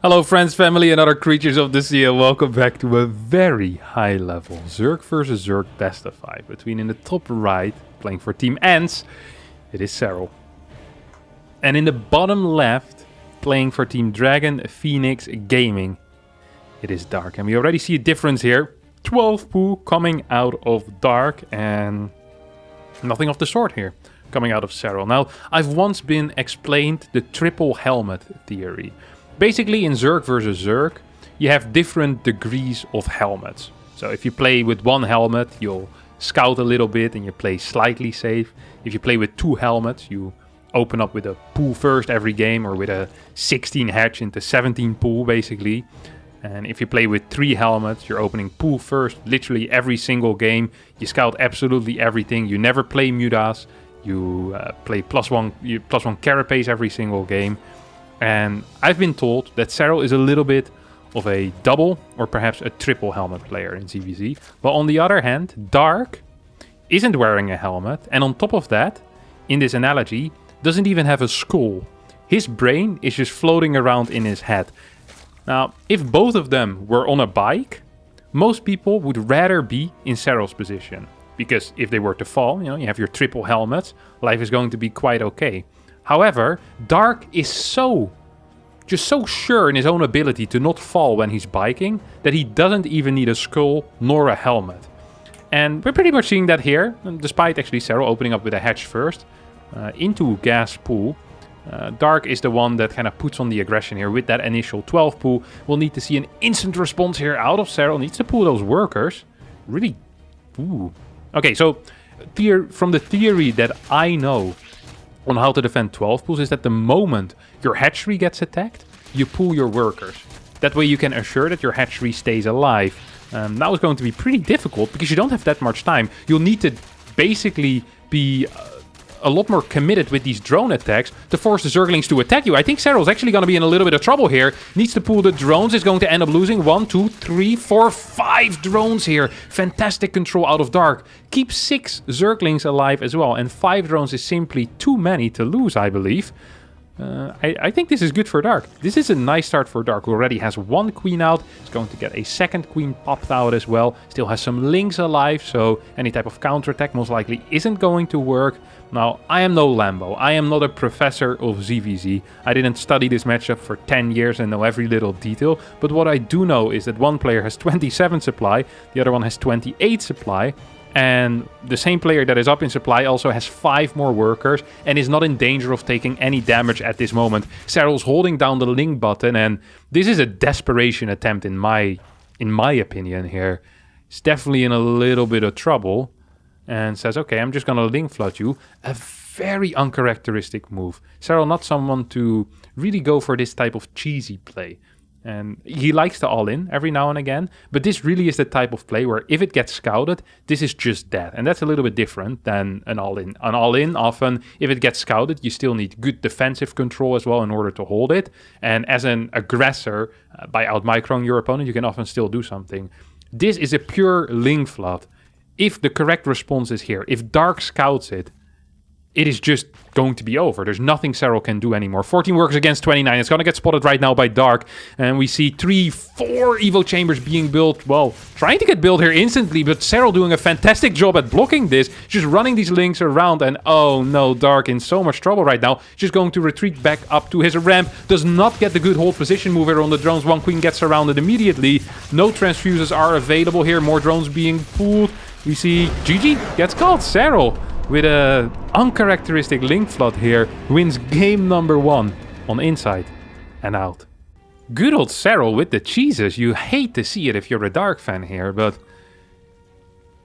Hello friends, family and other creatures of the sea, and welcome back to a very high level Zerg versus Zerg best of 5. Between in the top right, playing for Team Ants, it is Serral. And in the bottom left, playing for Team Dragon, Phoenix Gaming, it is Dark. And we already see a difference here. 12 pool coming out of Dark and nothing of the sort here coming out of Serral. Now, I've once been explained the triple helmet theory. Basically, in Zerg versus Zerg, you have different degrees of helmets. So if you play with one helmet, you'll scout a little bit and you play slightly safe. If you play with two helmets, you open up with a pool first every game, or with a 16 hatch into 17 pool, basically. And if you play with three helmets, you're opening pool first literally every single game. You scout absolutely everything. You never play mutas. You play plus one carapace every single game. And I've been told that Serral is a little bit of a double or perhaps a triple helmet player in ZVZ. But on the other hand, Dark isn't wearing a helmet. And on top of that, in this analogy, doesn't even have a skull. His brain is just floating around in his head. Now, if both of them were on a bike, most people would rather be in Serral's position. Because if they were to fall, you have your triple helmets, life is going to be quite okay. However, Dark is so sure in his own ability to not fall when he's biking that he doesn't even need a skull nor a helmet. And we're pretty much seeing that here, despite actually Serral opening up with a hatch first into gas pool. Dark is the one that kind of puts on the aggression here with that initial 12 pool. We'll need to see an instant response here out of Serral. Needs to pull those workers. Really, ooh. Okay, so from the theory that I know on how to defend 12 pools is that the moment your hatchery gets attacked, you pull your workers. That way you can assure that your hatchery stays alive. Now it's going to be pretty difficult because you don't have that much time. You'll need to basically be a lot more committed with these drone attacks to force the Zerglings to attack you. I think Serral's actually going to be in a little bit of trouble here. Needs to pull the drones. Is going to end up losing 1, 2, 3, 4, 5 drones here. Fantastic control out of Dark. Keep 6 Zerglings alive as well. And 5 drones is simply too many to lose, I believe. I think this is good for Dark. This is a nice start for Dark, who already has 1 queen out. It's going to get a 2nd queen popped out as well. Still has some lings alive, so any type of counterattack most likely isn't going to work. Now, I am no Lambo. I am not a professor of ZVZ. I didn't study this matchup for 10 years and know every little detail. But what I do know is that one player has 27 supply, the other one has 28 supply. And the same player that is up in supply also has 5 more workers and is not in danger of taking any damage at this moment. Serral's holding down the link button, and this is a desperation attempt in my opinion here. He's definitely in a little bit of trouble and says, okay, I'm just going to link flood you. A very uncharacteristic move. Serral not someone to really go for this type of cheesy play. And he likes to all-in every now and again, but this really is the type of play where if it gets scouted, this is just that. And that's a little bit different than an all-in. An all-in, often, if it gets scouted, you still need good defensive control as well in order to hold it. And as an aggressor, by out-microing your opponent, you can often still do something. This is a pure link flood. If the correct response is here, if Dark scouts it, it is just going to be over. There's nothing Serral can do anymore. 14 workers against 29. It's going to get spotted right now by Dark. And we see 3, 4 Evo chambers being built. Well, trying to get built here instantly, but Serral doing a fantastic job at blocking this. Just running these links around. And oh no, Dark in so much trouble right now. Just going to retreat back up to his ramp. Does not get the good hold position move here on the drones. 1 queen gets surrounded immediately. No transfuses are available here. More drones being pulled. We see GG gets called. Serral, with a uncharacteristic link flood here, wins game number 1 on Inside and Out. Good old Serral with the cheeses. You hate to see it if you're a Dark fan here, but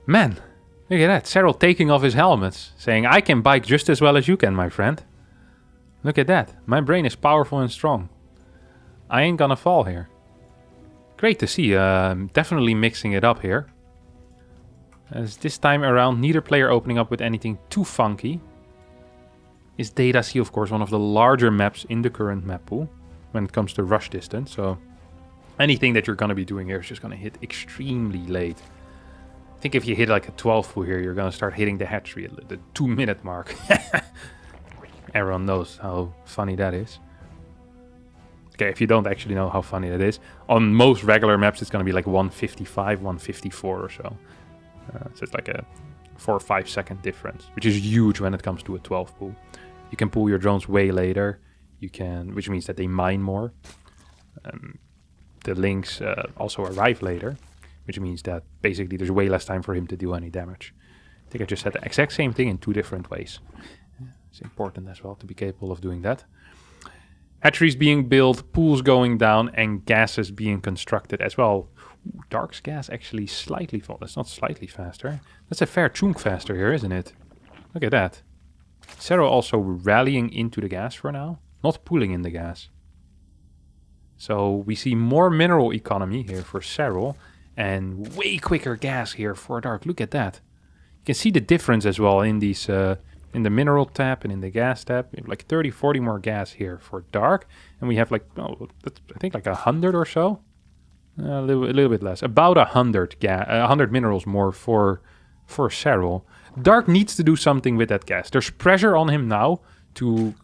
man, look at that. Serral taking off his helmets, saying, I can bike just as well as you can, my friend. Look at that. My brain is powerful and strong. I ain't gonna fall here. Great to see. Definitely mixing it up here. As this time around, neither player opening up with anything too funky. Is Data Sea, of course, one of the larger maps in the current map pool when it comes to rush distance. So anything that you're going to be doing here is just going to hit extremely late. I think if you hit like a 12 pool here, you're going to start hitting the hatchery at the 2-minute mark. Everyone knows how funny that is. Okay, if you don't actually know how funny that is, on most regular maps it's going to be like 155, 154 or so. So it's like a 4 or 5 second difference, which is huge when it comes to a 12 pool. You can pull your drones way later, which means that they mine more. The links also arrive later, which means that basically there's way less time for him to do any damage. I think I just said the exact same thing in 2 different ways. It's important as well to be capable of doing that. Hatcheries being built, pools going down, and gases being constructed as well. Ooh, Dark's gas actually slightly faster. That's not slightly faster. That's a fair chunk faster here, isn't it? Look at that. Serral also rallying into the gas for now, not pooling in the gas. So we see more mineral economy here for Serral, and way quicker gas here for Dark. Look at that. You can see the difference as well in these... in the mineral tab and in the gas tab. We have like 30, 40 more gas here for Dark. And we have like, I think like 100 or so. A little bit less. About 100 minerals more for Serral. Dark needs to do something with that gas. There's pressure on him now to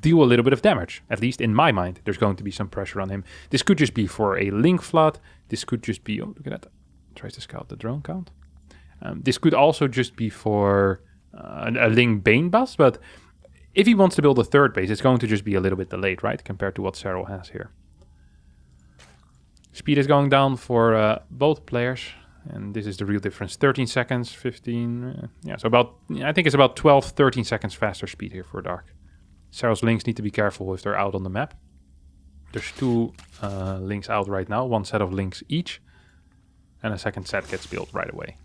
deal a little bit of damage. At least in my mind, there's going to be some pressure on him. This could just be for a link flood. This could just be, oh, look at that. Tries to scout the drone count. This could also just be for... a link Bane bus, but if he wants to build a third base, it's going to just be a little bit delayed, right, compared to what Serral has here. Speed is going down for both players, and this is the real difference. 13 seconds, 15, yeah, so about, I think it's about 12, 13 seconds faster speed here for Dark. Serral's links need to be careful if they're out on the map. There's 2 links out right now, 1 set of links each, and a second set gets built right away.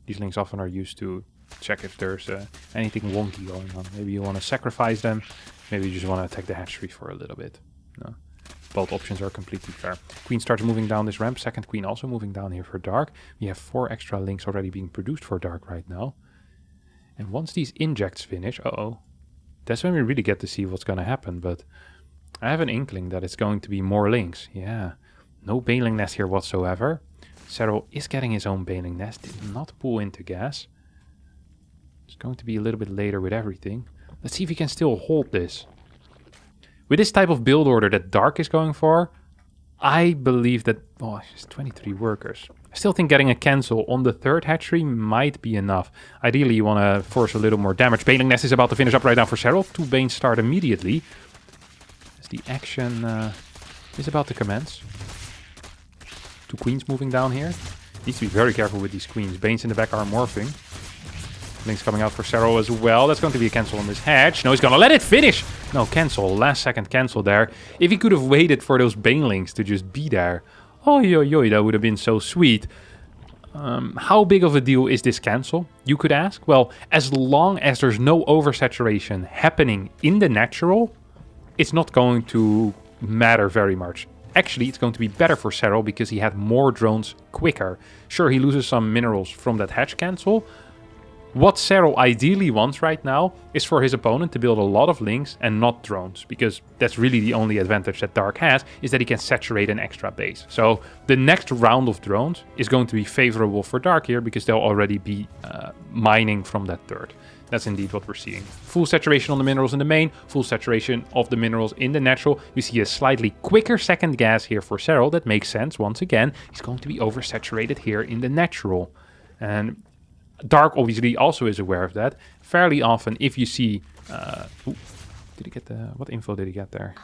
These links often are used to check if there's anything wonky going on. Maybe you want to sacrifice them. Maybe you just want to attack the hatchery for a little bit. No. Both options are completely fair. Queen starts moving down this ramp. Second queen also moving down here for Dark. We have 4 extra links already being produced for Dark right now. And once these injects finish, that's when we really get to see what's going to happen. But I have an inkling that it's going to be more links. Yeah, no baling nest here whatsoever. Serral is getting his own baling nest. Did not pull into gas. It's going to be a little bit later with everything. Let's see if he can still hold this. With this type of build order that Dark is going for, I believe that... Oh, it's 23 workers. I still think getting a cancel on the third hatchery might be enough. Ideally, you want to force a little more damage. Baling nest is about to finish up right now for Serral. 2 banes start immediately. As the action is about to commence. 2 queens moving down here. Needs to be very careful with these queens. Banes in the back are morphing. Links coming out for Serral as well. That's going to be a cancel on this hatch. No, he's going to let it finish. No, cancel. Last second cancel there. If he could have waited for those banelings to just be there. Oh, that would have been so sweet. How big of a deal is this cancel, you could ask? Well, as long as there's no oversaturation happening in the natural, it's not going to matter very much. Actually, it's going to be better for Serral because he had more drones quicker. Sure, he loses some minerals from that hatch cancel. What Serral ideally wants right now is for his opponent to build a lot of links and not drones, because that's really the only advantage that Dark has, is that he can saturate an extra base. So the next round of drones is going to be favorable for Dark here, because they'll already be mining from that third. That's indeed what we're seeing. Full saturation on the minerals in the main, full saturation of the minerals in the natural. We see a slightly quicker second gas here for Serral. That makes sense. Once again, he's going to be oversaturated here in the natural. And Dark obviously also is aware of that. Fairly often, if you see... did he get the... What info did he get there?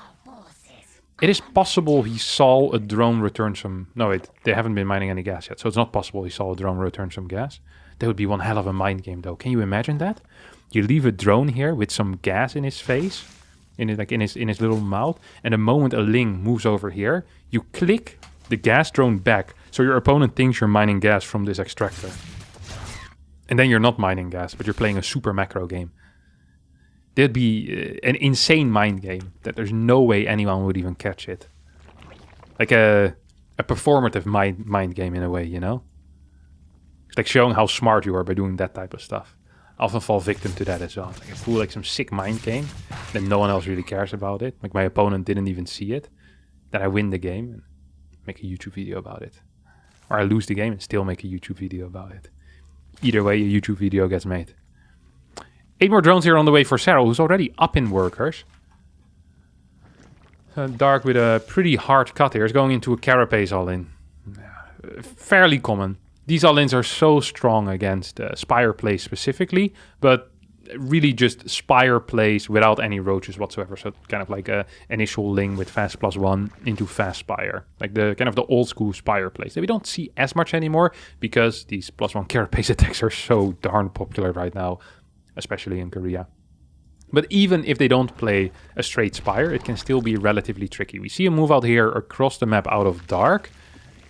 It is possible he saw a drone return some... No, wait, they haven't been mining any gas yet, so it's not possible he saw a drone return some gas. That would be one hell of a mind game, though. Can you imagine that? You leave a drone here with some gas in his face, in his little mouth, and the moment a ling moves over here, you click the gas drone back, so your opponent thinks you're mining gas from this extractor. And then you're not mining gas, but you're playing a super macro game. That'd be an insane mind game that there's no way anyone would even catch it. Like a performative mind game in a way, you know? It's like showing how smart you are by doing that type of stuff. I often fall victim to that as well. Like I pull like some sick mind game, then no one else really cares about it. Like my opponent didn't even see it. Then I win the game and make a YouTube video about it. Or I lose the game and still make a YouTube video about it. Either way, a YouTube video gets made. 8 more drones here on the way for Serral, who's already up in workers. Dark with a pretty hard cut here is going into a carapace all-in. Fairly common. These all-ins are so strong against Spire plays specifically, but really just Spire plays without any roaches whatsoever. So kind of like a initial Ling with fast +1 into fast Spire. Like the kind of the old school Spire plays that we don't see as much anymore because these +1 carapace attacks are so darn popular right now, especially in Korea. But even if they don't play a straight Spire, it can still be relatively tricky. We see a move out here across the map out of Dark.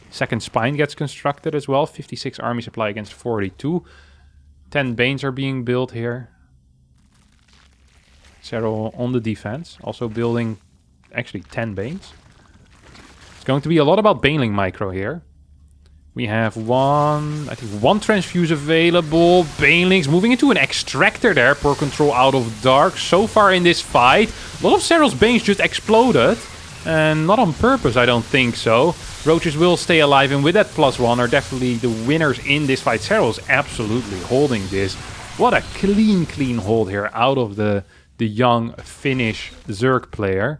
Second Spine gets constructed as well. 56 army supply against 42. 10 Banes are being built here. Serral on the defense. Also building actually 10 Banes. It's going to be a lot about Baneling micro here. We have one transfuse available. Banelings moving into an extractor there. Poor control out of Dark. So far in this fight, a lot of Serral's Banes just exploded. And not on purpose, I don't think so. Roaches will stay alive, and with that +1 are definitely the winners in this fight. Serral's absolutely holding this. What a clean hold here out of the young Finnish Zerg player.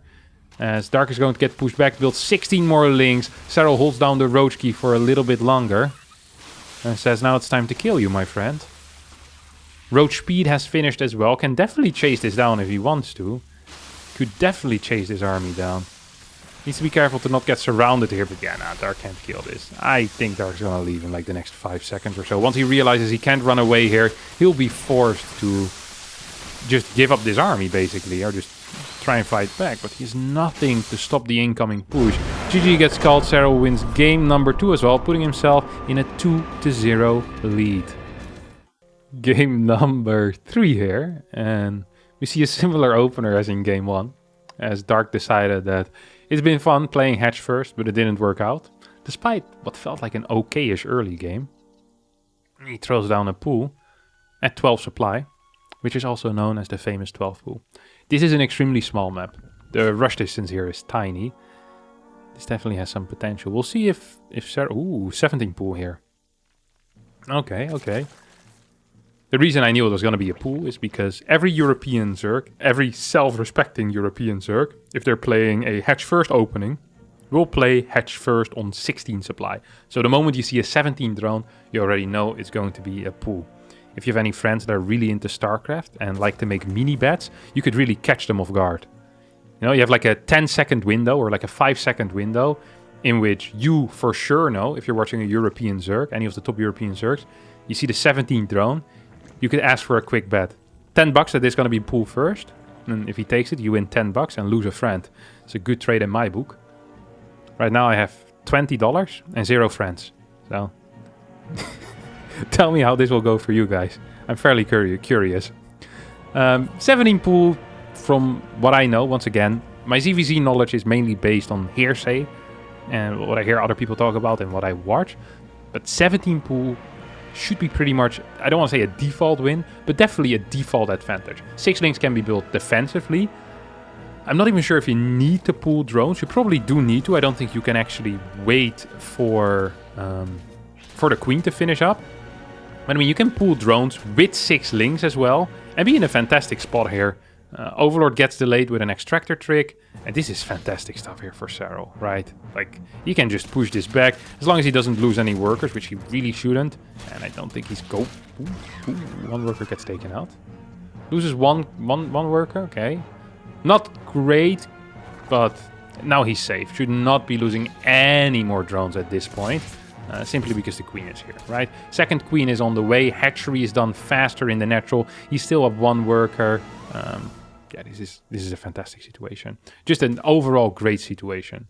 As Dark is going to get pushed back, builds 16 more Lings. Serral holds down the Roach key for a little bit longer. And says, now it's time to kill you, my friend. Roach speed has finished as well. Can definitely chase this down if he wants to. Could definitely chase this army down. Needs to be careful to not get surrounded here. But yeah, nah, Dark can't kill this. I think Dark's going to leave in like the next 5 seconds or so. Once he realizes he can't run away here, he'll be forced to just give up this army, basically. Or just try and fight back, but he has nothing to stop the incoming push. GG gets called. Serral wins game number 2 as well, putting himself in a 2-0 lead. Game number 3 here, and we see a similar opener as in game 1, as Dark decided that it's been fun playing Hatch first, but it didn't work out, despite what felt like an okay-ish early game. He throws down a pool at 12 supply, which is also known as the famous 12 pool. This is an extremely small map. The rush distance here is tiny. This definitely has some potential. We'll see if Serral... Ooh, 17 pool here. Okay. The reason I knew it was going to be a pool is because every European Zerg, every self-respecting European Zerg, if they're playing a Hatch first opening, will play Hatch first on 16 supply. So the moment you see a 17 drone, you already know it's going to be a pool. If you have any friends that are really into StarCraft and like to make mini bets, you could really catch them off guard. You know, you have like a 10-second window or like a 5-second window in which you for sure know, if you're watching a European Zerg, any of the top European Zergs, you see the 17 drone, you could ask for a quick bet. $10 that it's going to be pool first, and if he takes it, you win $10 and lose a friend. It's a good trade in my book. Right now I have $20 and 0 friends. So... tell me how this will go for you guys. I'm fairly curious. 17 pool, from what I know, once again, my ZVZ knowledge is mainly based on hearsay and what I hear other people talk about and what I watch. But 17 pool should be pretty much, I don't want to say a default win, but definitely a default advantage. 6 links can be built defensively. I'm not even sure if you need to pool drones. You probably do need to. I don't think you can actually wait for the queen to finish up. But I mean, you can pool drones with 6 links as well and be in a fantastic spot here. Overlord gets delayed with an extractor trick, and this is fantastic stuff here for Serral, right? Like, he can just push this back as long as he doesn't lose any workers, which he really shouldn't. And I don't think he's one worker gets taken out. Loses one worker, okay. Not great, but now he's safe. Should not be losing any more drones at this point. Simply because the queen is here, right? Second queen is on the way. Hatchery is done faster in the natural. He's still up 1 worker. Yeah, this is a fantastic situation. Just an overall great situation.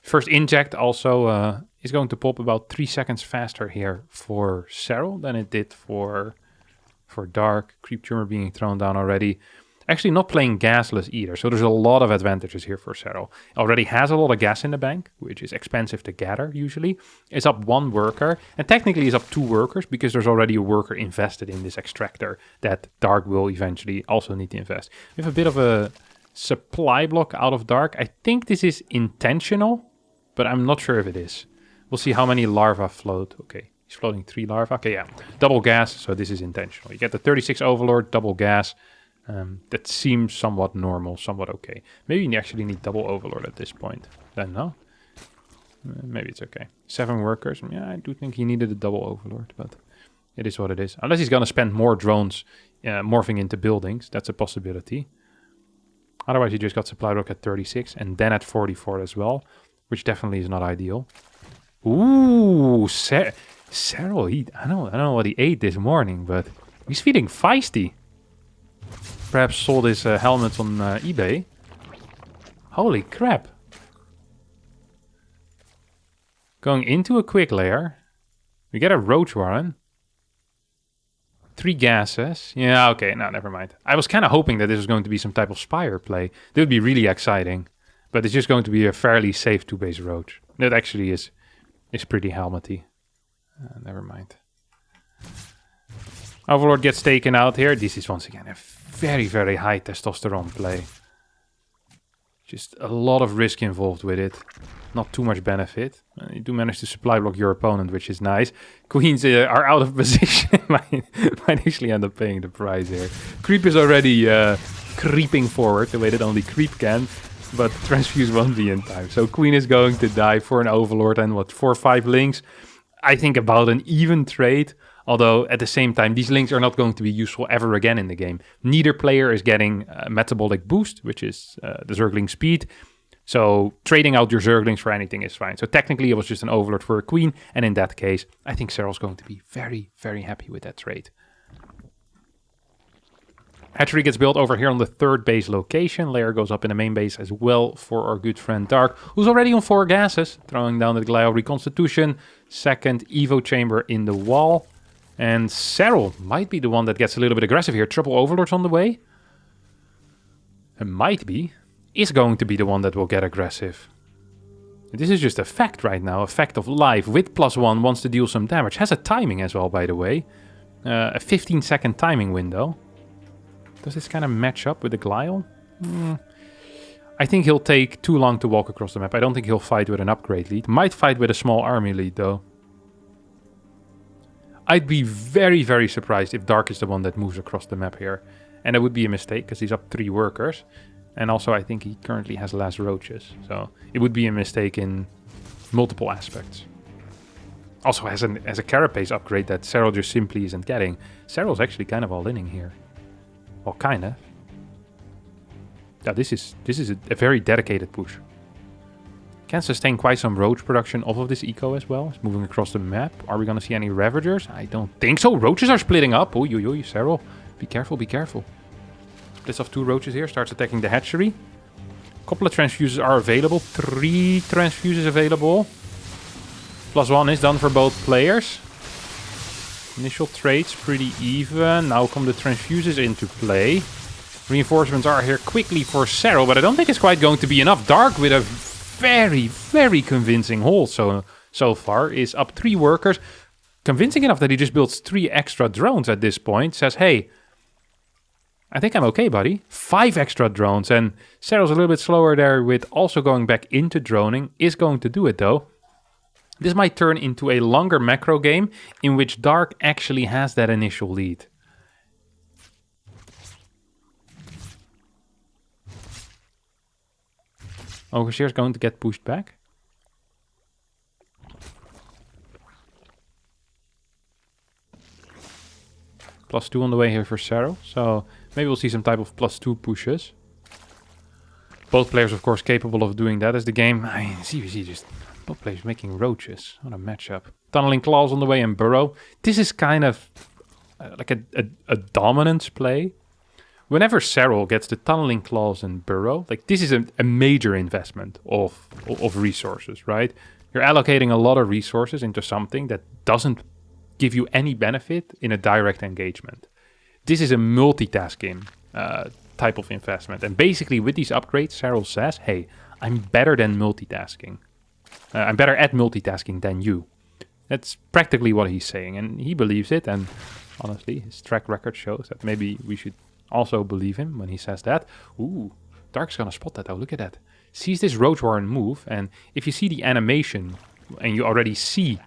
First inject also is going to pop about 3 seconds faster here for Serral than it did for Dark. Creep tumor being thrown down already. Actually not playing gasless either, so there's a lot of advantages here for Serral. Already has a lot of gas in the bank, which is expensive to gather usually. It's up 1 worker, and technically is up 2 workers because there's already a worker invested in this extractor that Dark will eventually also need to invest. We have a bit of a supply block out of Dark. I think this is intentional, but I'm not sure if it is. We'll see how many larvae float. Okay, he's floating 3 larvae. Okay, yeah, double gas, so this is intentional. You get the 36 Overlord, double gas. That seems somewhat normal, somewhat okay. Maybe you actually need double Overlord at this point. Then no? Maybe it's okay. 7 workers. Yeah, I do think he needed a double Overlord, but it is what it is. Unless he's going to spend more drones morphing into buildings. That's a possibility. Otherwise, he just got supply rock at 36 and then at 44 as well, which definitely is not ideal. Ooh, Serral, I don't know what he ate this morning, but he's feeling feisty. Perhaps sold his helmets on eBay. Holy crap. Going into a quick lair. We get a roach warren. 3 gases. Yeah, okay, no, never mind. I was kind of hoping that this was going to be some type of Spire play. That would be really exciting. But it's just going to be a fairly safe 2-base roach. That actually is pretty helmety. Never mind. Overlord gets taken out here. This is once again a very, very high testosterone play. Just a lot of risk involved with it. Not too much benefit. You do manage to supply block your opponent, which is nice. Queens are out of position. might actually end up paying the price here. Creep is already creeping forward the way that only Creep can. But Transfuse won't be in time. So Queen is going to die for an Overlord and what, 4 or 5 links? I think about an even trade. Although at the same time, these links are not going to be useful ever again in the game. Neither player is getting metabolic boost, which is the Zergling speed. So trading out your Zerglings for anything is fine. So technically it was just an Overlord for a Queen. And in that case, I think Serral's going to be very, very happy with that trade. Hatchery gets built over here on the 3rd base location. Lair goes up in the main base as well for our good friend Dark, who's already on 4 gases. Throwing down the Glial Reconstitution. 2nd Evo chamber in the wall. And Serral might be the one that gets a little bit aggressive here. Triple Overlords on the way. It might be. Is going to be the one that will get aggressive. This is just a fact right now. A fact of life. With +1 wants to deal some damage. Has a timing as well, by the way. A 15-second timing window. Does this kind of match up with the Glial? I think he'll take too long to walk across the map. I don't think he'll fight with an upgrade lead. Might fight with a small army lead, though. I'd be very, very surprised if Dark is the one that moves across the map here. And that would be a mistake, because he's up 3 workers. And also, I think he currently has less roaches. So, it would be a mistake in multiple aspects. Also, as a carapace upgrade that Serral just simply isn't getting. Serral's actually kind of all-inning here. Well, kind of. Yeah, this is a very dedicated push. Can sustain quite some roach production off of this eco as well. It's moving across the map. Are we going to see any Ravagers? I don't think so. Roaches are splitting up. Oy, Serral. Be careful, be careful. Splits off 2 roaches here. Starts attacking the hatchery. A couple of transfuses are available. 3 transfuses available. +1 is done for both players. Initial trades pretty even. Now come the transfuses into play. Reinforcements are here quickly for Serral, but I don't think it's quite going to be enough. Dark with a very, very convincing haul so far. Is up 3 workers. Convincing enough that he just builds 3 extra drones at this point. Says, hey, I think I'm okay, buddy. 5 extra drones. And Serral's a little bit slower there with also going back into droning. Is going to do it, though. This might turn into a longer macro game in which Dark actually has that initial lead. Overseer's going to get pushed back. +2 on the way here for Serral. So maybe we'll see some type of +2 pushes. Both players, of course, capable of doing that as the game. I see just both players making roaches. What a matchup. Tunneling Claws on the way and Burrow. This is kind of like a dominance play. Whenever Serral gets the Tunneling Claws and Burrow, like this is a major investment of resources, right? You're allocating a lot of resources into something that doesn't give you any benefit in a direct engagement. This is a multitasking type of investment. And basically with these upgrades, Serral says, hey, I'm better than multitasking. I'm better at multitasking than you. That's practically what he's saying. And he believes it. And honestly, his track record shows that maybe we should also believe him when he says that. Ooh, Dark's gonna spot that though. Look at that. Sees this Roach Warren move. And if you see the animation and you already see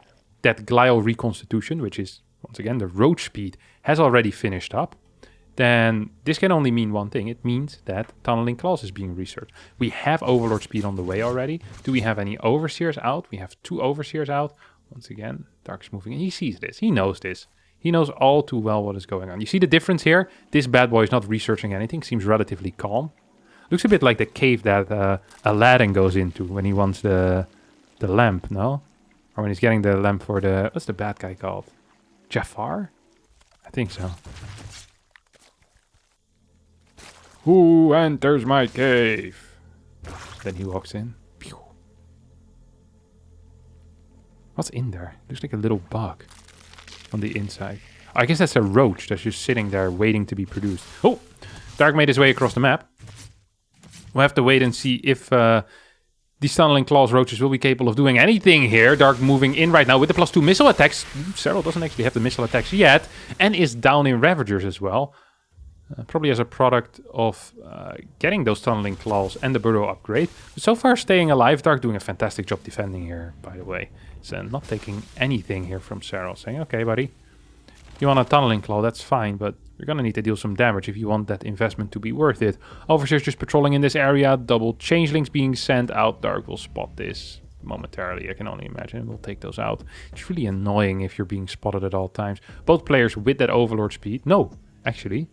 that Glial Reconstitution, which is, once again, the Roach speed, has already finished up. then this can only mean one thing. It means that Tunneling Claws is being researched. We have Overlord Speed on the way already. Do we have any Overseers out? We have 2 Overseers out. Once again, Dark's moving in. He sees this. He knows this. He knows all too well what is going on. You see the difference here? This bad boy is not researching anything. Seems relatively calm. Looks a bit like the cave that Aladdin goes into when he wants the lamp, no? Or when he's getting the lamp for the... What's the bad guy called? Jafar? I think so. Who enters my cave? Then he walks in. Pew. What's in there? Looks like a little bug on the inside. I guess that's a roach that's just sitting there waiting to be produced. Oh! Dark made his way across the map. We'll have to wait and see if these Tunneling Claws roaches will be capable of doing anything here. Dark moving in right now with the +2 missile attacks. Serral doesn't actually have the missile attacks yet. And is down in Ravagers as well. Probably as a product of getting those Tunneling Claws and the Burrow upgrade. But so far staying alive. Dark doing a fantastic job defending here, by the way. So not taking anything here from Serral. Saying, okay, buddy, you want a Tunneling Claw, that's fine. But you're going to need to deal some damage if you want that investment to be worth it. Overseers just patrolling in this area. Double Changelings being sent out. Dark will spot this momentarily. I can only imagine. We'll take those out. It's really annoying if you're being spotted at all times. Both players with that Overlord Speed. No, actually.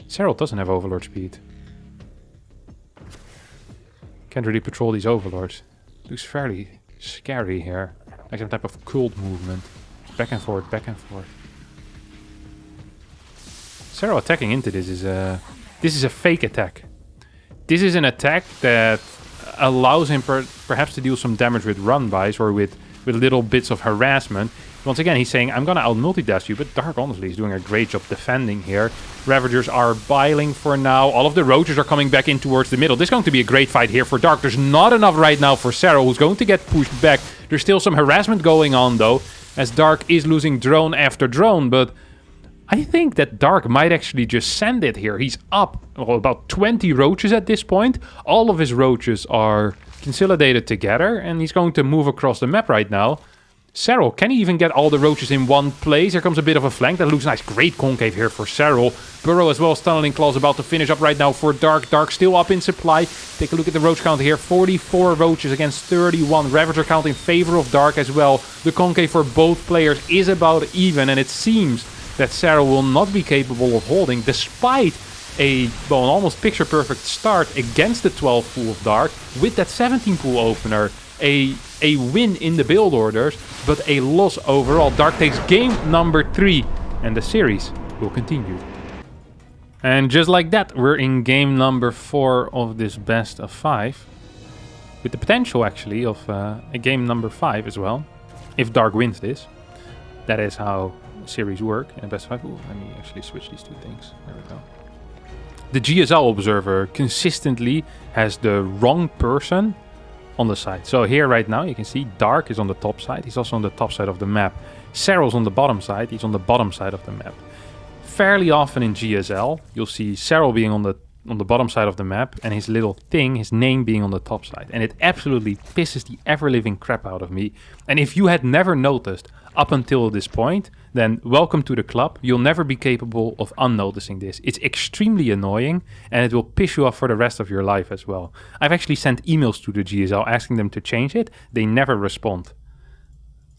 Serral doesn't have Overlord Speed. Can't really patrol these Overlords. Looks fairly scary here. Like some type of cult movement. Back and forth, back and forth. Serral attacking into this is a fake attack. This is an attack that allows him perhaps to deal some damage with run-bys or with little bits of harassment. Once again, he's saying, I'm going to out-multitask you, but Dark honestly is doing a great job defending here. Ravagers are biling for now. All of the roaches are coming back in towards the middle. This is going to be a great fight here for Dark. There's not enough right now for Serral, who's going to get pushed back. There's still some harassment going on, though, as Dark is losing drone after drone, but I think that Dark might actually just send it here. He's up about 20 roaches at this point. All of his roaches are consolidated together, and he's going to move across the map right now. Serral, can he even get all the roaches in one place? Here comes a bit of a flank. That looks nice. Great concave here for Serral. Burrow as well as Tunneling Claws about to finish up right now for Dark. Dark still up in supply. Take a look at the roach count here. 44 roaches against 31. Ravager count in favor of Dark as well. The concave for both players is about even, and it seems that Serral will not be capable of holding, despite an almost picture-perfect start against the 12 pool of Dark, with that 17 pool opener. A win in the build orders, but a loss overall. Dark takes game number 3, and the series will continue. And just like that, we're in game number 4 of this best of 5, with the potential actually of a game number 5 as well, if Dark wins this. That is how series work in a best of 5. Ooh, let me actually switch these two things. There we go. The GSL observer consistently has the wrong person on the side. So here right now you can see Dark is on the top side. He's also on the top side of the map. Serral's on the bottom side. He's on the bottom side of the map. Fairly often in GSL you'll see Serral being on the bottom side of the map and his little thing, his name being on the top side. And it absolutely pisses the ever-living crap out of me. And if you had never noticed up until this point, then welcome to the club. You'll never be capable of unnoticing this. It's extremely annoying and it will piss you off for the rest of your life as well. I've actually sent emails to the GSL asking them to change it. They never respond.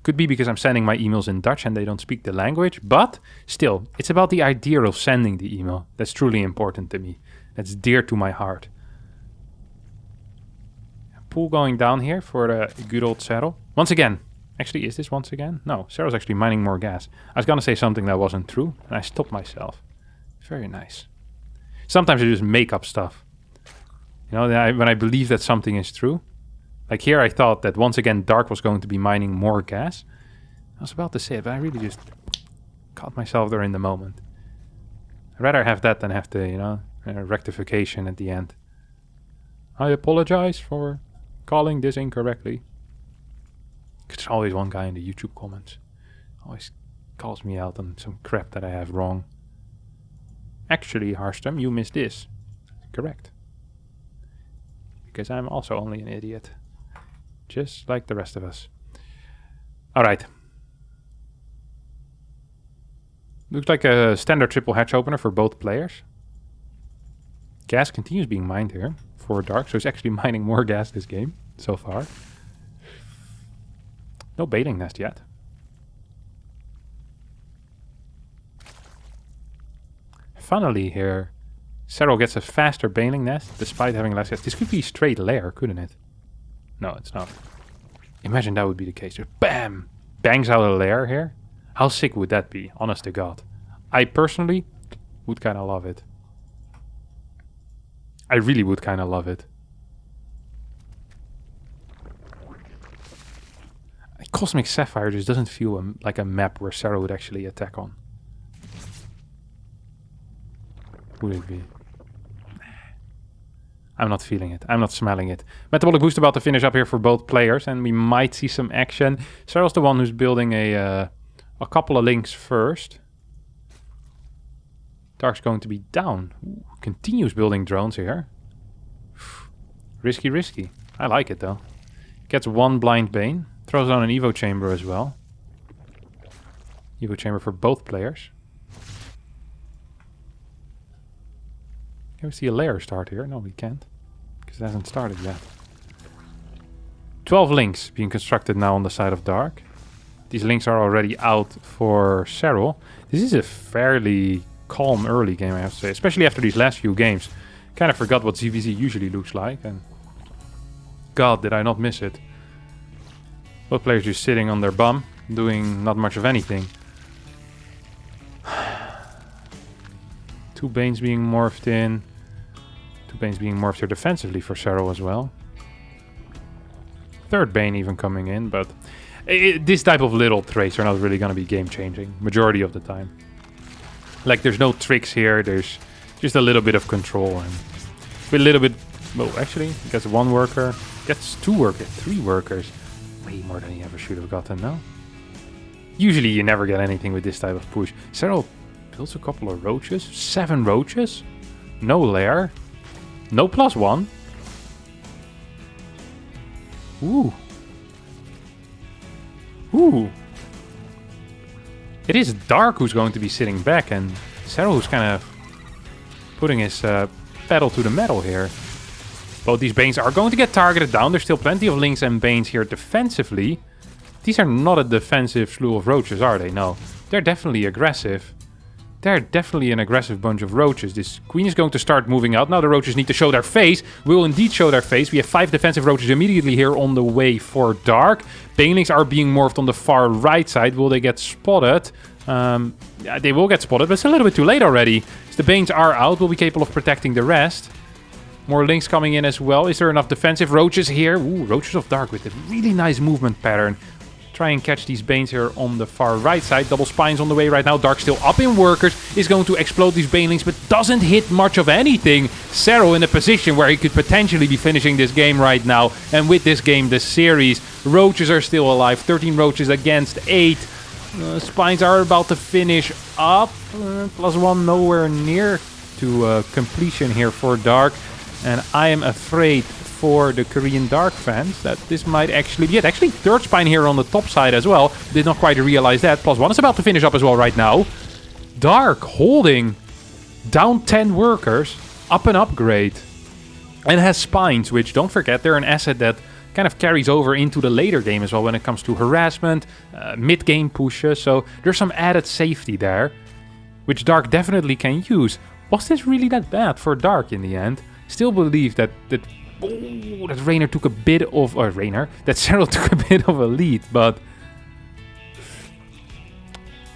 Could be because I'm sending my emails in Dutch and they don't speak the language, but still, it's about the idea of sending the email that's truly important to me. That's dear to my heart. Pool going down here for the good old Serral. Once again. Actually, is this once again? No, Serral's actually mining more gas. I was going to say something that wasn't true, and I stopped myself. Very nice. Sometimes I just make up stuff. You know, when I believe that something is true. Like here, I thought that once again, Dark was going to be mining more gas. I was about to say it, but I really just caught myself there in the moment. I'd rather have that than have the, you know, rectification at the end. I apologize for calling this incorrectly. There's always one guy in the YouTube comments. Always calls me out on some crap that I have wrong. Actually, Harstem, you missed this. Correct. Because I'm also only an idiot. Just like the rest of us. Alright. Looks like a standard triple hatch opener for both players. Gas continues being mined here for Dark, so he's actually mining more gas this game so far. No bailing nest yet. Finally here, Serral gets a faster bailing nest despite having less gas. This could be straight lair, couldn't it? No, it's not. Imagine that would be the case. Just bam! Bangs out a lair here. How sick would that be? Honest to God. I personally would kind of love it. I really would kind of love it. Cosmic Sapphire just doesn't feel like a map where Serral would actually attack on. Would it be? I'm not feeling it. I'm not smelling it. Metabolic Boost about to finish up here for both players, and we might see some action. Serral's the one who's building a couple of links first. Dark's going to be down. Ooh, continues building drones here. Risky, risky. I like it though. Gets one Blind Bane. Throws on an Evo Chamber as well. Evo Chamber for both players. Can we see a layer start here? No, we can't. Because it hasn't started yet. 12 links being constructed now on the side of Dark. These links are already out for Serral. This is a fairly calm early game, I have to say. Especially after these last few games. Kind of forgot what ZVZ usually looks like. And God, did I not miss it. Both players just sitting on their bum. Doing not much of anything. 2 Banes being morphed in. 2 Banes being morphed here defensively for Serral as well. 3rd Bane even coming in, but this type of little traits are not really going to be game changing majority of the time. Like there's no tricks here, there's just a little bit of control and a little bit. Well, actually, he gets 1 worker, gets 2 workers, 3 workers. Way more than he ever should have gotten, no? Usually you never get anything with this type of push. Serral builds a couple of roaches. 7 roaches. No lair. No +1. Ooh. Ooh. It is Dark who's going to be sitting back, and Serral who's kind of putting his pedal to the metal here. Both these Banes are going to get targeted down. There's still plenty of Links and Banes here defensively. These are not a defensive slew of roaches, are they? No. They're definitely aggressive. They're definitely an aggressive bunch of roaches. This queen is going to start moving out. Now the roaches need to show their face. Will indeed show their face. We have 5 defensive roaches immediately here on the way for Dark. Banelings are being morphed on the far right side. Will they get spotted? Yeah, they will get spotted, but it's a little bit too late already. As the Banes are out, will be capable of protecting the rest. More links coming in as well. Is there enough defensive roaches here? Ooh, Roaches of Dark with a really nice movement pattern. Try and catch these Banes here on the far right side. Double Spines on the way right now. Dark still up in workers. Is going to explode these Banelings, but doesn't hit much of anything. Serral in a position where he could potentially be finishing this game right now. And with this game, the series, roaches are still alive. 13 roaches against 8. Spines are about to finish up. +1 nowhere near to completion here for Dark. And I am afraid for the Korean Dark fans that this might actually be it. Actually, 3rd Spine here on the top side as well. Did not quite realize that. +1 is about to finish up as well right now. Dark holding down 10 workers, up an upgrade. And has Spines, which, don't forget, they're an asset that kind of carries over into the later game as well when it comes to harassment, mid-game pushes. So there's some added safety there, which Dark definitely can use. Was this really that bad for Dark in the end? Still believe that Rainer took a bit of that Serral took a bit of a lead, but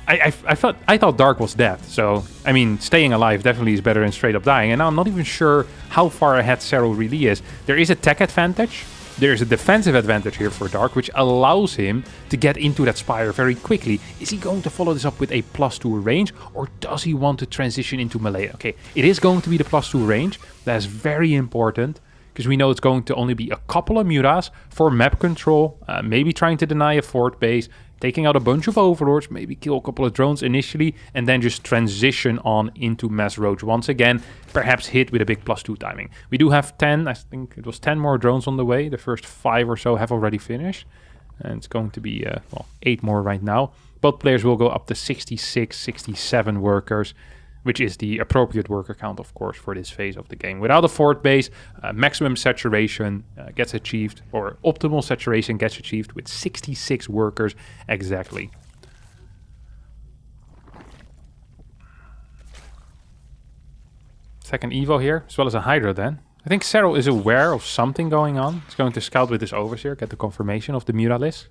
I thought Dark was dead. So I mean, staying alive definitely is better than straight up dying. And now I'm not even sure how far ahead Serral really is. There is a tech advantage. There is a defensive advantage here for Dark, which allows him to get into that Spire very quickly. Is he going to follow this up with a +2 range, or does he want to transition into melee? Okay, it is going to be the +2 range. That is very important, because we know it's going to only be a couple of mutas for map control, maybe trying to deny a fort base, taking out a bunch of overlords, maybe kill a couple of drones initially, and then just transition on into Mass Roach once again, perhaps hit with a big +2 timing. We do have 10, I think it was 10 more drones on the way. The first 5 or so have already finished. And it's going to be, well, 8 more right now. Both players will go up to 66, 67 workers, which is the appropriate worker count, of course, for this phase of the game. Without a fort base, maximum saturation gets achieved, or optimal saturation gets achieved with 66 workers exactly. Second Evo here, as well as a Hydra then. I think Serral is aware of something going on. He's going to scout with his Overseer, get the confirmation of the Mutalis.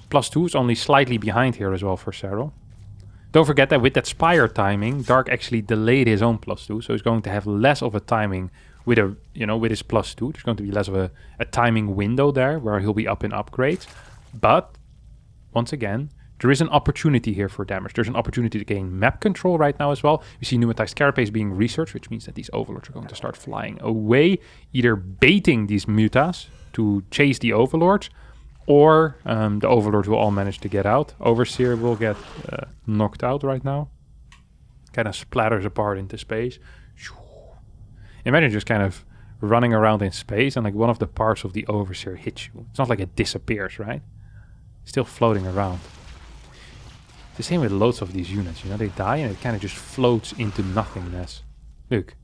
+2 is only slightly behind here as well for Serral. Don't forget that with that Spire timing, Dark actually delayed his own +2, so he's going to have less of a timing with a, with his +2. There's going to be less of a timing window there where he'll be up in upgrades. But once again, there is an opportunity here for damage. There's an opportunity to gain map control right now as well. We see pneumatized carapace being researched, which means that these overlords are going to start flying away, either baiting these mutas to chase the overlords, or the overlords will all manage to get out. Overseer will get knocked out right now. Kind of splatters apart into space. Imagine just kind of running around in space and like one of the parts of the Overseer hits you. It's not like it disappears, right? It's still floating around. The same with loads of these units, they die and it kind of just floats into nothingness. Look,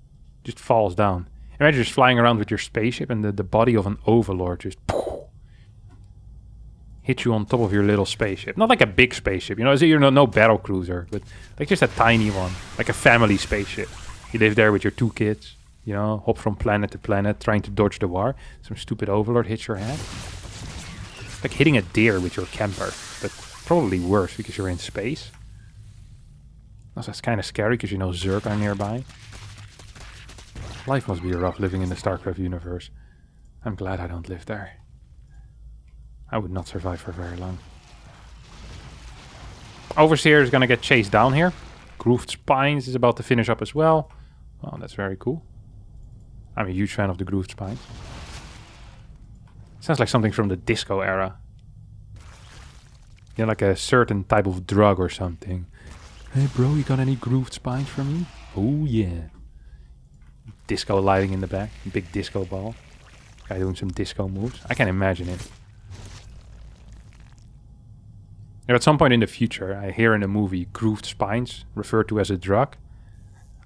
just falls down. Imagine just flying around with your spaceship and the body of an overlord just hit you on top of your little spaceship. Not like a big spaceship, no battle cruiser, but like just a tiny one, like a family spaceship. You live there with your 2 kids, hop from planet to planet, trying to dodge the war. Some stupid overlord hits your head. It's like hitting a deer with your camper, but probably worse because you're in space. Also, that's kind of scary because Zerg are nearby. Life must be rough living in the StarCraft universe. I'm glad I don't live there. I would not survive for very long. Overseer is going to get chased down here. Grooved Spines is about to finish up as well. Oh, that's very cool. I'm a huge fan of the Grooved Spines. Sounds like something from the disco era. Like a certain type of drug or something. Hey bro, you got any Grooved Spines for me? Oh yeah. Disco lighting in the back. Big disco ball. Guy doing some disco moves. I can imagine it. At some point in the future, I hear in a movie Grooved Spines referred to as a drug.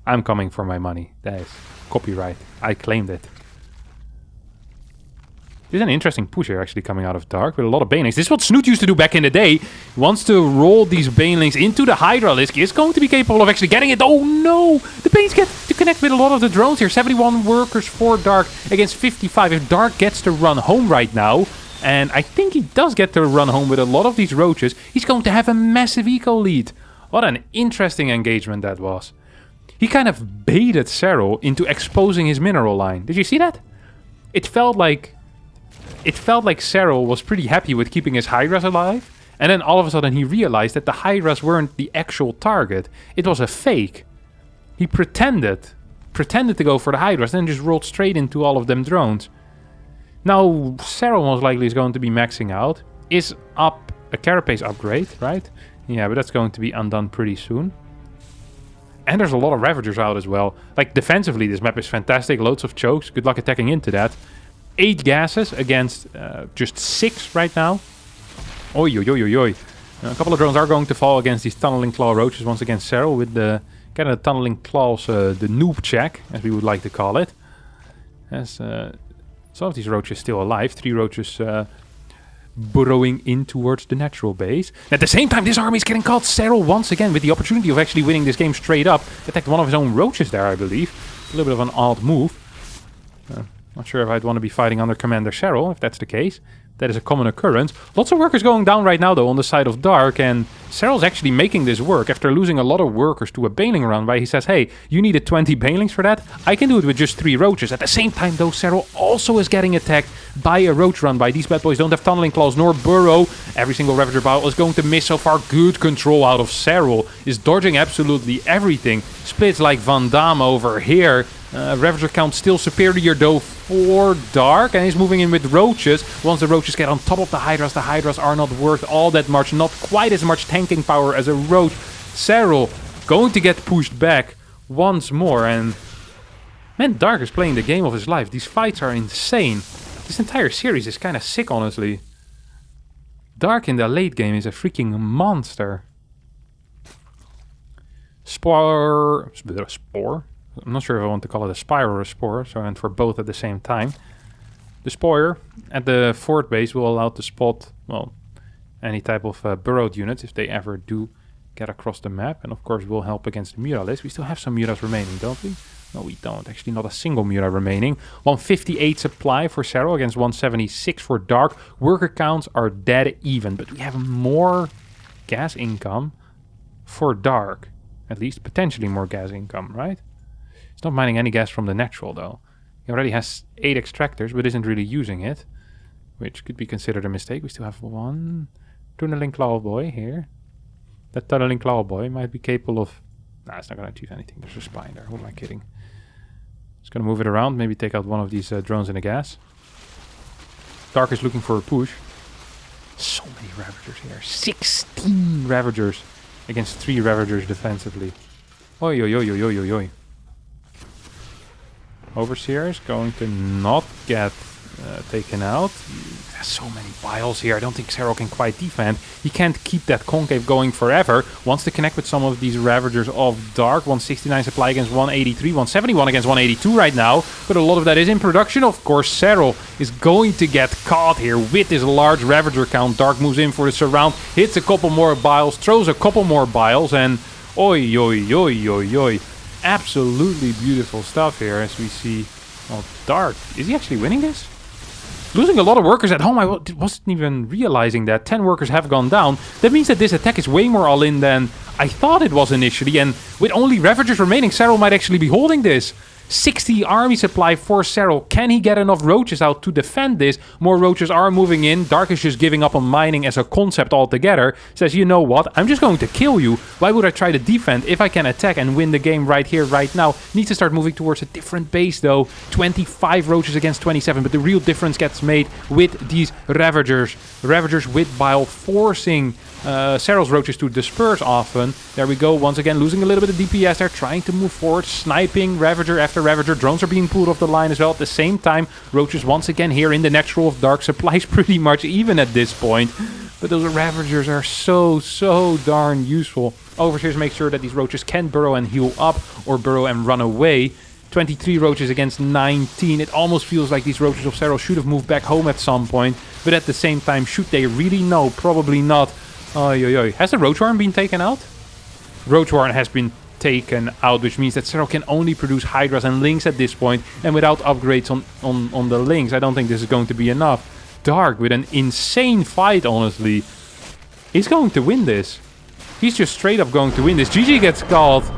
I'm coming for my money. That is copyright. I claimed it. There's an interesting push here actually coming out of Dark with a lot of Banelings. This is what Snoot used to do back in the day. He wants to roll these Banelings into the Hydralisk. Is going to be capable of actually getting it. Oh no! The Banes get to connect with a lot of the drones here. 71 workers for Dark against 55. If Dark gets to run home right now, and I think he does get to run home with a lot of these roaches, he's going to have a massive eco lead. What an interesting engagement that was. He kind of baited Serral into exposing his mineral line. Did you see that? It felt like Serral was pretty happy with keeping his Hydras alive, and then all of a sudden he realized that the Hydras weren't the actual target. It was a fake. He pretended to go for the Hydras, then just rolled straight into all of them drones. Now, Serral most likely is going to be maxing out. Is up a Carapace upgrade, right? Yeah, but that's going to be undone pretty soon. And there's a lot of Ravagers out as well. Like, defensively, this map is fantastic. Loads of chokes. Good luck attacking into that. 8 gases against just 6 right now. Oi, oi, oi, oi, oi. A couple of drones are going to fall against these Tunneling Claw Roaches once again. Serral with the kind of Tunneling Claws, the noob check, as we would like to call it. As some of these roaches still alive. 3 roaches burrowing in towards the natural base. At the same time, this army is getting caught. Serral once again with the opportunity of actually winning this game straight up. Attacked one of his own roaches there, I believe. A little bit of an odd move. Not sure if I'd want to be fighting under Commander Serral, if that's the case. That is a common occurrence. Lots of workers going down right now, though, on the side of Dark, and Serral's actually making this work after losing a lot of workers to a Baneling run, where he says, hey, you needed 20 Banelings for that? I can do it with just 3 roaches. At the same time, though, Serral also is getting attacked by a roach run. By these bad boys don't have Tunneling Claws nor Burrow. Every single Ravager battle is going to miss so far. Good control out of Serral. Is dodging absolutely everything. Splits like Van Damme over here. Ravager count still superior though for Dark, and he's moving in with roaches. Once the roaches get on top of the Hydras are not worth all that much, not quite as much tanking power as a roach. Serral going to get pushed back once more, and man, Dark is playing the game of his life. These fights are insane. This entire series is kind of sick, honestly. Dark in the late game is a freaking monster. Spore. I'm not sure if I want to call it a spire or a spore, so I went for both at the same time. The Spoiler at the fort base will allow to spot, well, any type of burrowed units if they ever do get across the map. And of course will help against the muralists. We still have some muras remaining, don't we? No, we don't. Actually, not a single mura remaining. 158 supply for Serral against 176 for Dark. Worker counts are dead even, but we have more gas income for Dark. At least potentially more gas income, right? It's not mining any gas from the natural, though. He already has 8 extractors, but isn't really using it, which could be considered a mistake. We still have one tunneling claw boy here. That tunneling claw boy might be capable of... Nah, it's not going to achieve anything. There's a spine there. Who am I kidding? Just going to move it around. Maybe take out one of these drones in the gas. Dark is looking for a push. So many Ravagers here. 16 Ravagers against 3 Ravagers defensively. Oi, oi, oi, oi, oi, oi, oi. Overseer is going to not get taken out. There's so many biles here. I don't think Serral can quite defend. He can't keep that concave going forever. Wants to connect with some of these Ravagers of Dark. 169 supply against 183. 171 against 182 right now. But a lot of that is in production. Of course, Serral is going to get caught here with this large Ravager count. Dark moves in for the surround. Hits a couple more biles. Throws a couple more biles. And oi, oi, oi, oi, oi. Absolutely beautiful stuff here as we see. Well, Dark. Is he actually winning this? Losing a lot of workers at home. I wasn't even realizing that. 10 workers have gone down. That means that this attack is way more all-in than I thought it was initially. And with only Ravagers remaining, Serral might actually be holding this. 60 army supply for Serral. Can he get enough roaches out to defend this? More roaches are moving in. Dark is just giving up on mining as a concept altogether. Says, you know what? I'm just going to kill you. Why would I try to defend if I can attack and win the game right here, right now? Needs to start moving towards a different base, though. 25 roaches against 27. But the real difference gets made with these Ravagers. Ravagers with bile forcing Serral's roaches to disperse often. There we go, once again losing a little bit of DPS there, trying to move forward, sniping Ravager after Ravager. Drones are being pulled off the line as well. At the same time, roaches once again here in the natural of Dark. Supplies pretty much even at this point. But those Ravagers are so darn useful. Overseers make sure that these roaches can burrow and heal up or burrow and run away. 23 roaches against 19. It almost feels like these roaches of Serral should have moved back home at some point. But at the same time, should they really? No, probably not. Oi, oi, oi. Has the Roach Warren been taken out? Roach Warren has been taken out, which means that Serral can only produce Hydras and Lynx at this point. And without upgrades on the Lynx, I don't think this is going to be enough. Dark, with an insane fight, honestly, is going to win this. He's just straight up going to win this. GG gets called.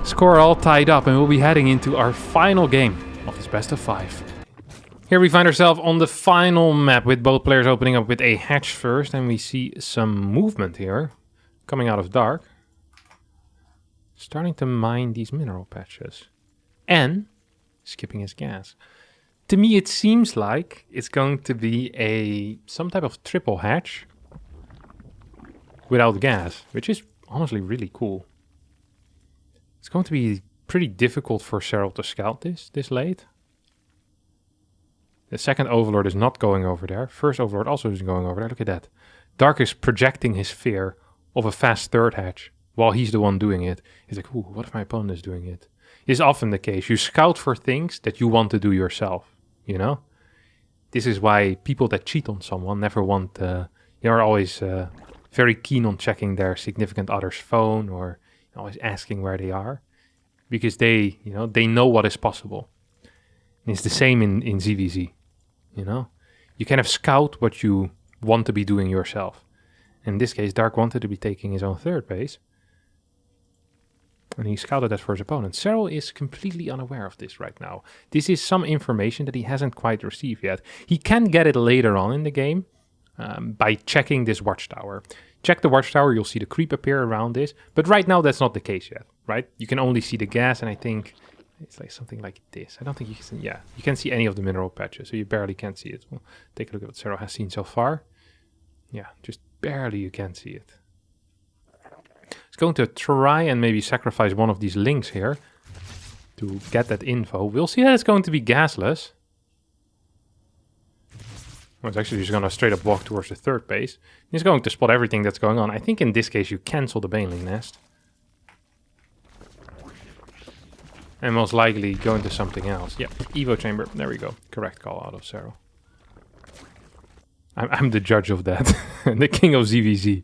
Score all tied up, and we'll be heading into our final game of this best of 5. Here we find ourselves on the final map with both players opening up with a hatch first, and we see some movement here coming out of Dark. Starting to mine these mineral patches and skipping his gas. To me, it seems like it's going to be some type of triple hatch without gas, which is honestly really cool. It's going to be pretty difficult for Serral to scout this late. The second Overlord is not going over there. First Overlord also isn't going over there. Look at that. Dark is projecting his fear of a fast third hatch while he's the one doing it. He's like, ooh, what if my opponent is doing it? It's often the case. You scout for things that you want to do yourself, you know? This is why people that cheat on someone never want... They're always very keen on checking their significant other's phone or always asking where they are. Because they know what is possible. And it's the same in ZVZ. You know, you kind of scout what you want to be doing yourself. In this case, Dark wanted to be taking his own third base. And he scouted that for his opponent. Serral is completely unaware of this right now. This is some information that he hasn't quite received yet. He can get it later on in the game by checking this watchtower. Check the watchtower, you'll see the creep appear around this. But right now, that's not the case yet, right? You can only see the gas, and I think... It's like something like this. I don't think you can see, you can't see any of the mineral patches, so you barely can see it. We'll take a look at what Serral has seen so far. Yeah, just barely you can see it. It's going to try and maybe sacrifice one of these links here to get that info. We'll see that it's going to be gasless. Well, it's actually just going to straight up walk towards the third base. He's going to spot everything that's going on. I think in this case you cancel the Baneling Nest. And most likely go into something else. Yeah, Evo Chamber. There we go. Correct call out of Serral. I'm the judge of that. The king of ZVZ.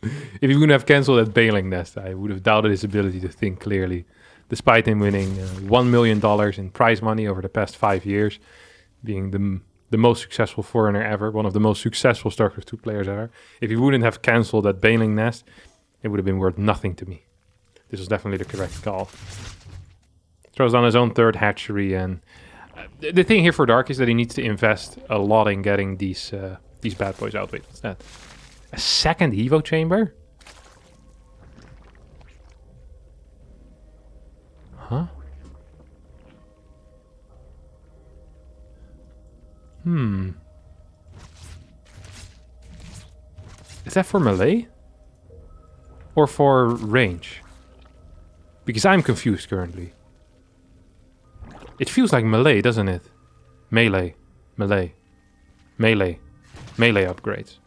If he wouldn't have cancelled that Baneling Nest, I would have doubted his ability to think clearly. Despite him winning $1 million in prize money over the past 5 years, being the most successful foreigner ever, one of the most successful StarCraft 2 players ever. If he wouldn't have cancelled that Baneling Nest, it would have been worth nothing to me. This was definitely the correct call. Throws on his own third hatchery, and the thing here for Dark is that he needs to invest a lot in getting these bad boys out. Wait, what's that? A second Evo Chamber? Huh? Is that for melee? Or for range? Because I'm confused currently. It feels like melee, doesn't it? Melee. Melee. Melee. Melee upgrades.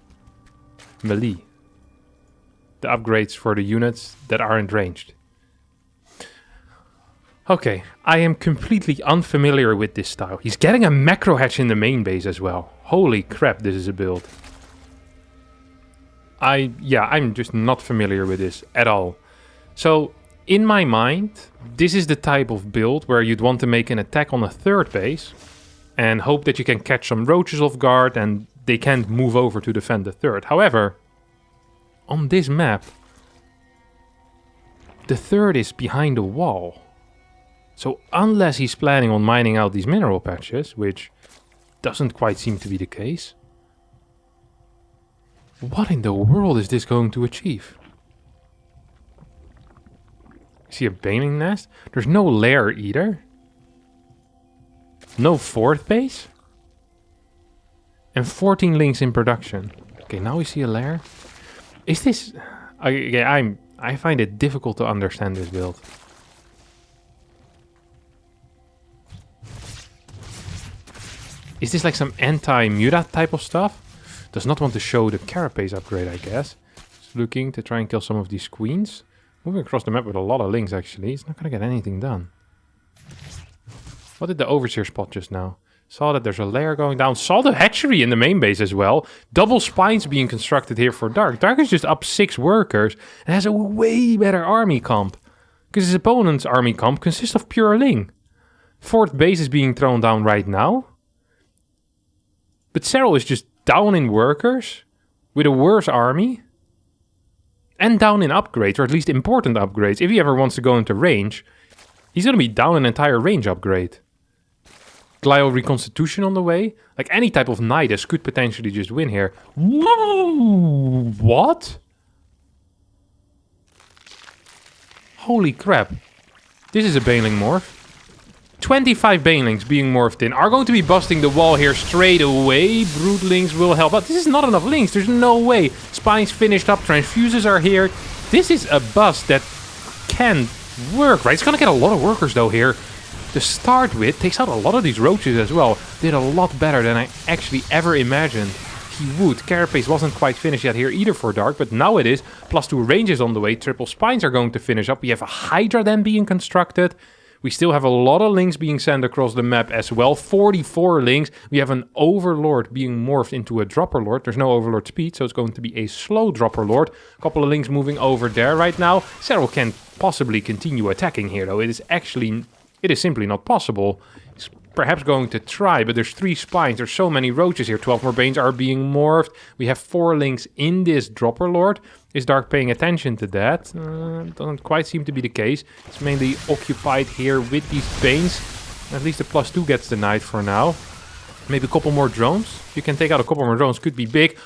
Melee. The upgrades for the units that aren't ranged. Okay, I am completely unfamiliar with this style. He's getting a macro hatch in the main base as well. Holy crap, this is a build. I'm just not familiar with this at all. So, in my mind, this is the type of build where you'd want to make an attack on a third base and hope that you can catch some roaches off guard and they can't move over to defend the third. However, on this map, the third is behind a wall. So unless he's planning on mining out these mineral patches, which doesn't quite seem to be the case, what in the world is this going to achieve? I see a Baneling Nest. There's no lair either. No fourth base. And 14 links in production. Okay, now we see a lair. Is this... I find it difficult to understand this build. Is this like some anti-mutat type of stuff? Does not want to show the carapace upgrade, I guess. Just looking to try and kill some of these queens. Moving across the map with a lot of links, actually. It's not going to get anything done. What did the Overseer spot just now? Saw that there's a lair going down. Saw the hatchery in the main base as well. Double spines being constructed here for Dark. Dark is just up 6 workers and has a way better army comp. Because his opponent's army comp consists of pure Ling. 4th base is being thrown down right now. But Serral is just down in workers, with a worse army, and down in upgrades, or at least important upgrades. If he ever wants to go into range, he's going to be down an entire range upgrade. Glial Reconstitution on the way. Like any type of Nidus could potentially just win here. Whoa! What? Holy crap. This is a Baneling morph. 25 Banelings being morphed in are going to be busting the wall here straight away. Broodlings will help out. This is not enough links. There's no way. Spines finished up. Transfuses are here. This is a bust that can work, right? It's going to get a lot of workers, though, here. To start with, takes out a lot of these roaches as well. Did a lot better than I actually ever imagined he would. Carapace wasn't quite finished yet here either for Dark, but now it is. +2 ranges on the way. Triple Spines are going to finish up. We have a Hydra then being constructed. We still have a lot of links being sent across the map as well. 44 links. We have an Overlord being morphed into a Dropper Lord. There's no Overlord speed, so it's going to be a slow Dropper Lord. A couple of links moving over there right now. Serral can possibly continue attacking here, though. It is simply not possible. It's perhaps going to try, but there's 3 spines. There's so many roaches here. 12 more Banes are being morphed. We have 4 links in this Dropper Lord. Is Dark paying attention to that? Doesn't quite seem to be the case. It's mainly occupied here with these Banes. At least the +2 gets denied for now. Maybe a couple more drones. If you can take out a couple more drones, could be big.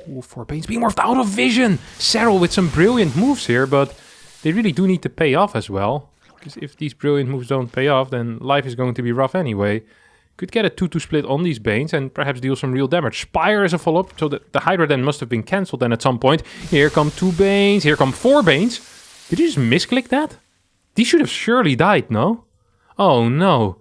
Ooh, 4 Banes being morphed out of vision. Serral with some brilliant moves here, but they really do need to pay off as well. Because if these brilliant moves don't pay off, then life is going to be rough anyway. Could get a 2-2 split on these Banes and perhaps deal some real damage. Spire is a follow-up, so the Hydra then must have been cancelled then at some point. Here come 2 Banes, here come 4 Banes. Did you just misclick that? These should have surely died, no? Oh no.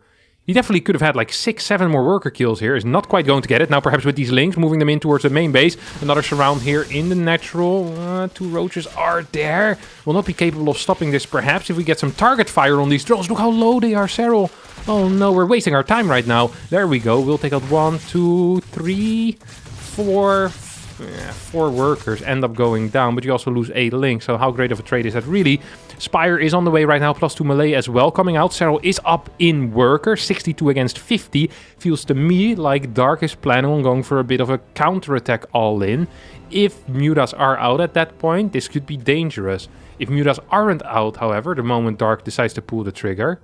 He definitely could have had like 6, 7 more worker kills here. Is not quite going to get it. Now perhaps with these links, moving them in towards the main base. Another surround here in the natural. 2 roaches are there. Will not be capable of stopping this perhaps if we get some target fire on these drones. Look how low they are, Serral. Oh no, we're wasting our time right now. There we go. We'll take out 1, 2, 3, 4... 4 workers end up going down, but you also lose 8 links. So how great of a trade is that really? Spire is on the way right now, +2 melee as well coming out. Serral is up in worker, 62 against 50. Feels to me like Dark is planning on going for a bit of a counter-attack all-in. If Mutas are out at that point, this could be dangerous. If Mutas aren't out, however, the moment Dark decides to pull the trigger,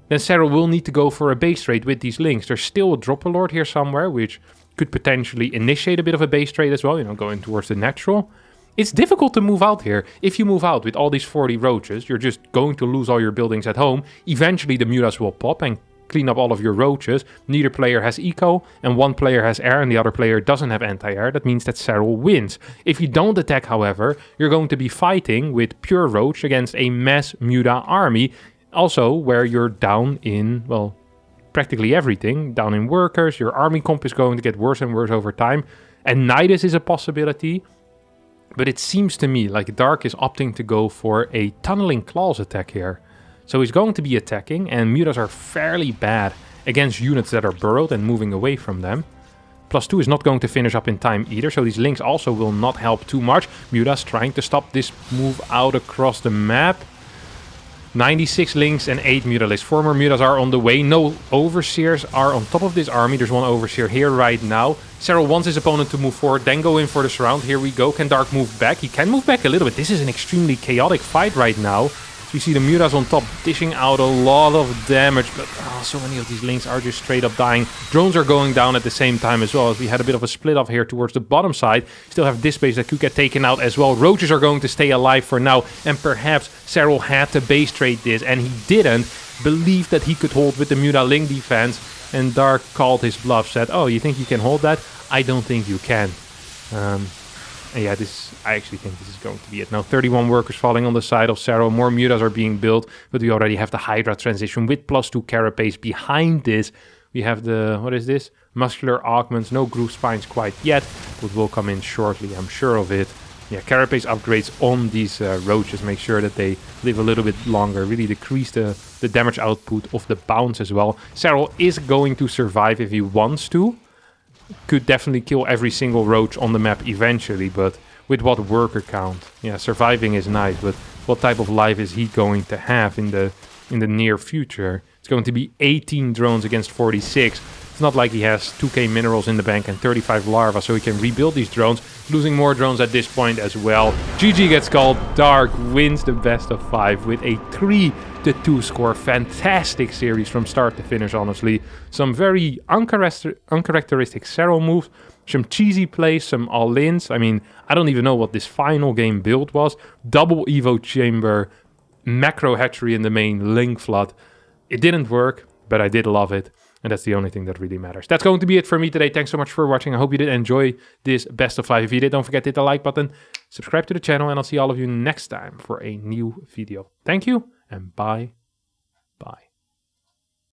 then Serral will need to go for a base trade with these links. There's still a Dropper Lord here somewhere, which could potentially initiate a bit of a base trade as well, you know, going towards the natural. It's difficult to move out here. If you move out with all these 40 roaches, you're just going to lose all your buildings at home. Eventually the Mutas will pop and clean up all of your roaches. Neither player has eco, and one player has air and the other player doesn't have anti-air. That means that Serral wins. If you don't attack, however, you're going to be fighting with pure roach against a mass Muta army. Also, where you're down in, well, practically everything. Down in workers, your army comp is going to get worse and worse over time. And Nidus is a possibility. But it seems to me like Dark is opting to go for a tunneling claws attack here. So he's going to be attacking, and Mutas are fairly bad against units that are burrowed and moving away from them. +2 is not going to finish up in time either, so these links also will not help too much. Mutas trying to stop this move out across the map. 96 links and 8 mutalisks. 4 more mutas are on the way. No overseers are on top of this army. There's 1 overseer here right now. Serral wants his opponent to move forward, then go in for the surround. Here we go. Can Dark move back? He can move back a little bit. This is an extremely chaotic fight right now. We see the mutas on top dishing out a lot of damage, but so many of these links are just straight up dying. Drones are going down at the same time as well, as we had a bit of a split off here towards the bottom side. Still have this base that could get taken out as well. Roaches are going to stay alive for now, and perhaps Serral had to base trade this, and he didn't. Believed that he could hold with the muta link defense, and Dark called his bluff, said, oh, you think you can hold that? I don't think you can. Yeah, I actually think this is going to be it. Now 31 workers falling on the side of Serral. More mutas are being built, but we already have the Hydra transition with +2 carapace. Behind this, we have the, what is this? Muscular augments, no groove spines quite yet, but will come in shortly, I'm sure of it. Yeah, carapace upgrades on these roaches make sure that they live a little bit longer, really decrease the damage output of the bounce as well. Serral is going to survive if he wants to. Could definitely kill every single roach on the map eventually, but with what worker count? Yeah, surviving is nice, but what type of life is he going to have in the near future? It's going to be 18 drones against 46. It's not like he has 2k minerals in the bank and 35 larvae, so he can rebuild these drones. Losing more drones at this point as well. GG gets called. Dark wins the best of 5 with a 3-2 score. Fantastic series from start to finish, honestly. Some very uncharacteristic Serral moves. Some cheesy plays, some all-ins. I mean, I don't even know what this final game build was. Double Evo Chamber, macro hatchery in the main, Link Flood. It didn't work, but I did love it. And that's the only thing that really matters. That's going to be it for me today. Thanks so much for watching. I hope you did enjoy this best of 5. If you did, don't forget to hit the like button, subscribe to the channel, and I'll see all of you next time for a new video. Thank you, and bye.